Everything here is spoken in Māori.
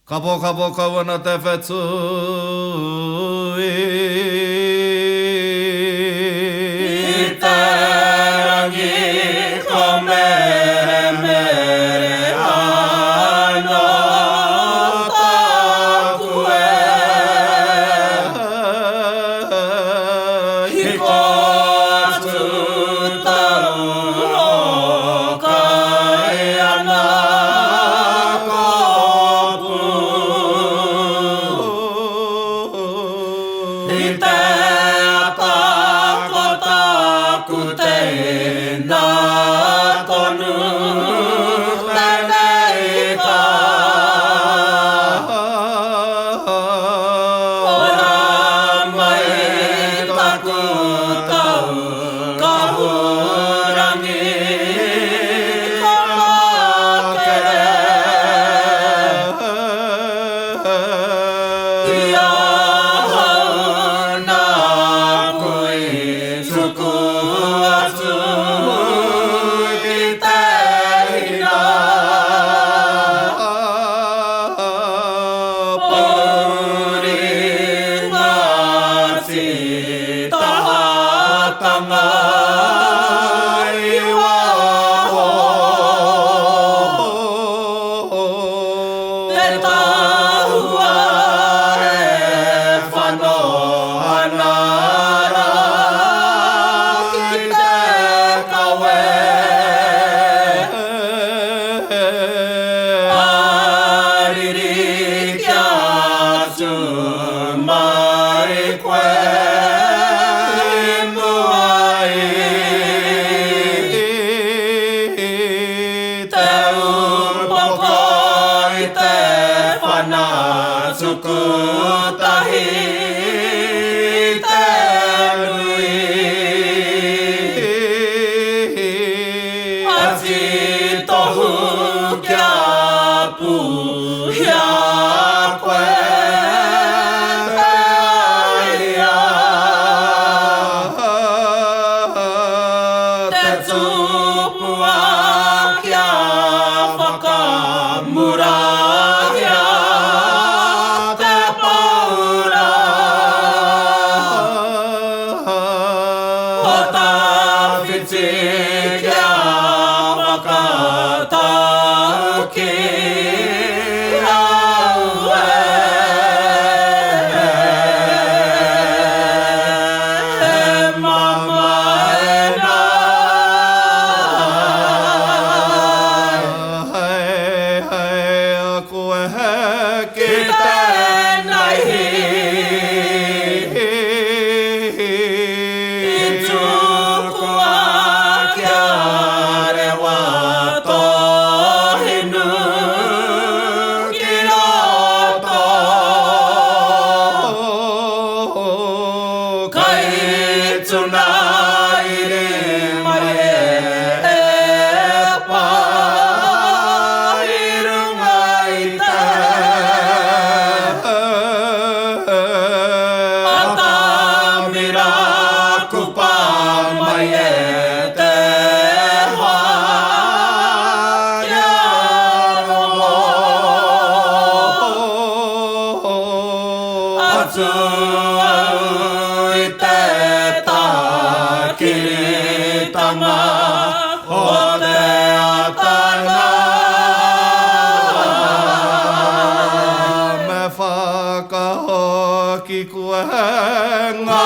Kabo kawana te whetui. I te rangi ko mere mere ana taku I ko atu tau hokai ana I te atakotaku teina tonu tenei ka Ora mai taku tau kahurangi ka makere Ia hauna kui suku asu ki teina Puri ngasi tahatanga iwaho Te tahua e whanoa nara ki te kawe Ariri kia su mai koe muai Te upoko I te whana suku tahi te nui Asi tohu kia puhia koe te aia Te tupua kia whakamurahia te paura O tawhiti kia whakatauki aue E mamaena Hei a koe ki tēnei I tukua kia rewa tohinu ki roto Kai tuna iri mai e pa I runga I te Atamira kupa mai e te hoa Kia rongo Atu au I te takiritanga O te atana me whakahoki koe ngā